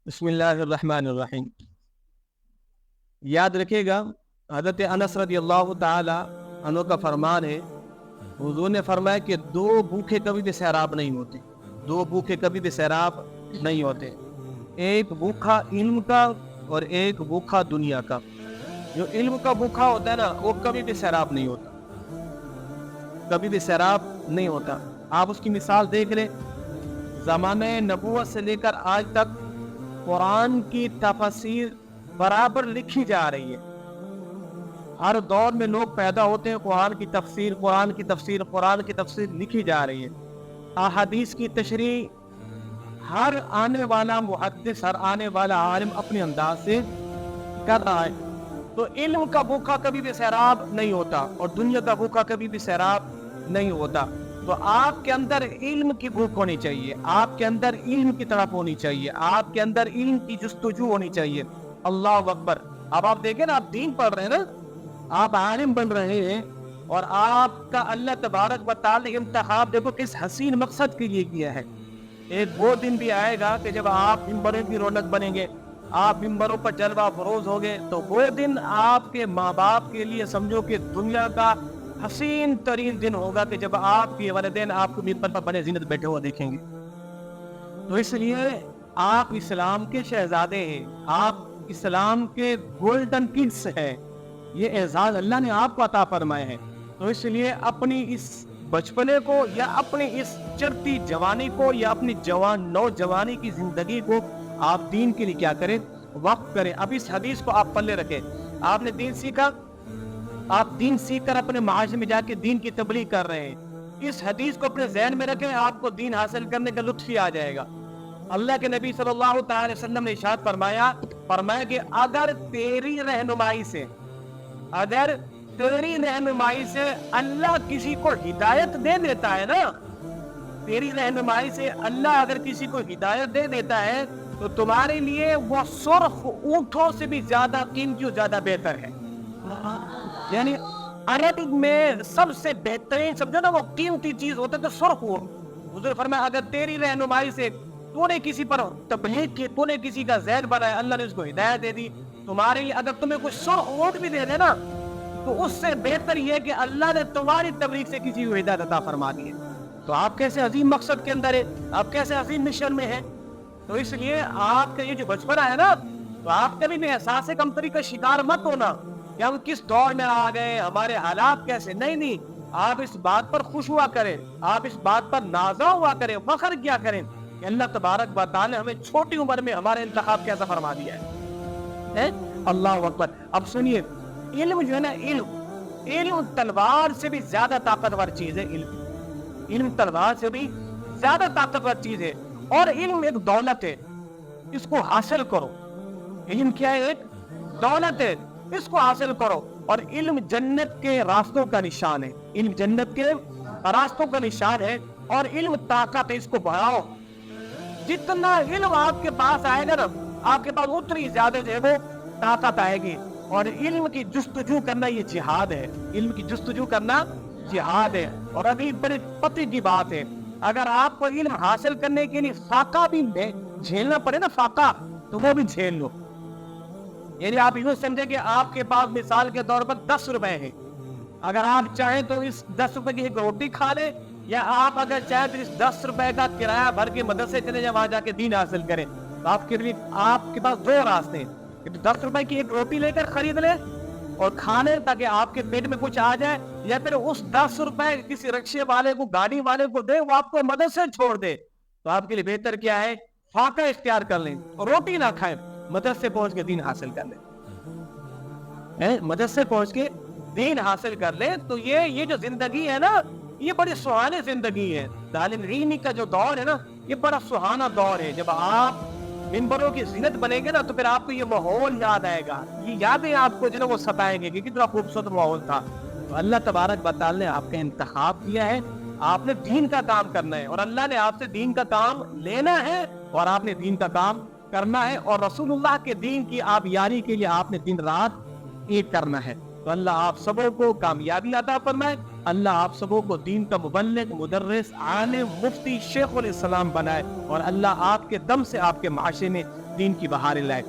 بسم اللہ الرحمن الرحیم۔ یاد رکھے گا حضرت انس رضی اللہ تعالی عنہ کا فرمان ہے، حضور نے فرمایا کہ دو بھوکے کبھی بھی سیراب نہیں ہوتے، دو بھوکے کبھی بھی سیراب نہیں ہوتے، ایک بھوکا علم کا اور ایک بھوکا دنیا کا۔ جو علم کا بھوکا ہوتا ہے نا وہ کبھی بھی سیراب نہیں ہوتا، کبھی بھی سیراب نہیں ہوتا۔ آپ اس کی مثال دیکھ لیں، زمانہ نبوت سے لے کر آج تک قرآن کی تفسیر برابر لکھی جا رہی ہے۔ ہر دور میں لوگ پیدا ہوتے ہیں، قرآن کی تفسیر قرآن کی تفسیر قرآن کی تفسیر لکھی جا رہی ہے۔ احادیث کی تشریح ہر آنے والا محدث، ہر آنے والا عالم اپنے انداز سے کر رہا ہے۔ تو علم کا بھوکا کبھی بھی سیراب نہیں ہوتا اور دنیا کا بھوکا کبھی بھی سیراب نہیں ہوتا۔ تو آپ کے اندر علم کی بھوک ہونی چاہیے، آپ کے اندر علم کی طرف ہونی چاہیے، آپ کے اندر علم کی جستجو ہونی چاہیے۔ اللہ اکبر۔ اب آپ دیکھیں نا، آپ دین پڑھ رہے ہیں نا، آپ عالم بن رہے ہیں، اور آپ کا اللہ تبارک و تعالی انتخاب دیکھو کس حسین مقصد کے لیے کیا ہے۔ ایک وہ دن بھی آئے گا کہ جب آپ ممبروں کی رونق بنیں گے، آپ ممبروں پر جلوہ فروز ہوگے، تو وہ دن آپ کے ماں باپ کے لیے سمجھو کہ دنیا کا حسین ترین دن ہوگا، کہ جب آپ کے والدین آپ کو ممبر پر بنے زینت بیٹھے ہوئے دیکھیں گے۔ تو اس لیے آپ اسلام کے شہزادے ہیں، آپ اسلام کے گولڈن کنگز ہیں، یہ اعزاز اللہ نے آپ کو عطا فرمائے ہیں۔ تو اس لیے اپنی اس بچپنے کو یا اپنی اس چڑھتی جوانی کو یا اپنی نوجوانی کی زندگی کو آپ دین کے لیے کیا کریں، وقف کریں۔ اب اس حدیث کو آپ پلے رکھیں، آپ نے دین سیکھا، آپ دین سیکھ کر اپنے معاشرے میں جا کے دین کی تبلیغ کر رہے ہیں، اس حدیث کو اپنے ذہن میں رکھیں، آپ کو دین حاصل کرنے کا لطف ہی آ جائے گا۔ اللہ کے نبی صلی اللہ تعالی وسلم نے ارشاد فرمایا کہ اگر تیری رہنمائی سے اللہ کسی کو ہدایت دے دیتا ہے نا، تیری رہنمائی سے اللہ اگر کسی کو ہدایت دے دیتا ہے تو تمہارے لیے وہ سرخ اونٹوں سے بھی زیادہ قیمتی اور زیادہ بہتر ہے۔ یعنی عربک میں سب سے بہترین سمجھو نا وہ قیمتی چیز ہوتا ہے تو سرخ اونٹ۔ حضور فرمایا اگر تیری رہنمائی سے تو نے کسی پر تبلیغ کی، تو نے کسی کا ذہن بنایا، اللہ نے اس کو ہدایت دے دی، تمہارے لیے اگر تمہیں کوئی سرخ اونٹ بھی دے دے نا تو اس سے بہتر یہ ہے کہ اللہ نے تمہاری تبلیغ سے کسی کو ہدایت عطا فرما دی ہے۔ تو آپ کیسے عظیم مقصد کے اندر ہے، آپ کیسے عظیم مشن میں ہیں۔ تو اس لیے آپ کا یہ جو بچپنا ہے نا، تو آپ کبھی بھی احساس کمتری کا شکار مت ہونا کہ ہم کس دور میں آ گئے، ہمارے حالات کیسے۔ نہیں، آپ اس بات پر خوش ہوا کریں، آپ اس بات پر نازا ہوا کریں، فخر کیا کریں کہ اللہ تبارک و تعالی نے ہمیں چھوٹی عمر میں ہمارے انتخاب کیسا فرما دیا ہے۔ اللہ اکبر۔ اب سنیے، علم جو ہے نا، علم تلوار سے بھی زیادہ طاقتور چیز ہے۔ علم تلوار سے بھی زیادہ طاقتور چیز ہے، اور علم ایک دولت ہے، اس کو حاصل کرو۔ علم کیا ہے؟ ایک دولت ہے، اس کو حاصل کرو۔ اور علم جنت کے راستوں کا نشان ہے، علم جنت کے راستوں کا نشان ہے، اور علم طاقت ہے، اس کو بڑھاؤ۔ جتنا علم آپ کے پاس آئے گا نا، آپ کے پاس اتنی زیادہ جو ہے وہ طاقت آئے گی۔ اور علم کی جستجو کرنا یہ جہاد ہے، علم کی جستجو کرنا جہاد ہے۔ اور ابھی بڑے پتے کی بات ہے، اگر آپ کو علم حاصل کرنے کے لیے فاقہ بھی جھیلنا پڑے نا، فاقہ، تو وہ بھی جھیل لو۔ یعنی آپ یوں سمجھیں کہ آپ کے پاس مثال کے طور پر 10 روپے ہیں، اگر آپ چاہیں تو اس 10 روپے کی ایک روٹی کھا لیں، یا آپ اگر چاہیں تو اس 10 روپے کا کرایہ بھر کے مدرسے چلے جائیں، وہاں جا کے دین حاصل کریں۔ تو آپ کے پاس دو راستے ہیں، 10 روپے کی ایک روٹی لے کر خرید لیں اور کھانے تاکہ آپ کے پیٹ میں کچھ آ جائے، یا پھر اس 10 روپے کسی رکشے والے کو، گاڑی والے کو دے، وہ آپ کو مدرسے چھوڑ دے۔ تو آپ کے لیے بہتر کیا ہے؟ فاقہ اختیار کر لیں، روٹی نہ کھائیں، مدرسے پہنچ کے دین حاصل کر لیں، مدرسے پہنچ کے دین حاصل کر لیں۔ تو یہ جو زندگی ہے نا، یہ بڑی سہانی زندگی ہے۔ طالب علمی کا جو دور ہے نا، یہ بڑا سہانا دور ہے۔ جب آپ ممبروں کی زینت بنیں گے نا، تو پھر آپ کو یہ ماحول یاد آئے گا، یہ یادیں آپ کو جو ہے وہ ستائیں گے کہ کتنا خوبصورت ماحول تھا۔ تو اللہ تبارک و تعالی نے آپ کا انتخاب کیا ہے، آپ نے دین کا کام کرنا ہے، اور اللہ نے آپ سے دین کا کام لینا ہے، اور آپ نے دین کا کام کرنا ہے، اور رسول اللہ کے دین کی آپ یاری کے لیے آپ نے دن رات ایک کرنا ہے۔ تو اللہ آپ سبوں کو کامیابی عطا فرمائے۔ اللہ آپ سبوں کو دین کا مبلغ، مدرس، عالم، مفتی، شیخ الاسلام بنائے، اور اللہ آپ کے دم سے آپ کے معاشرے میں دین کی بہاریں لائے۔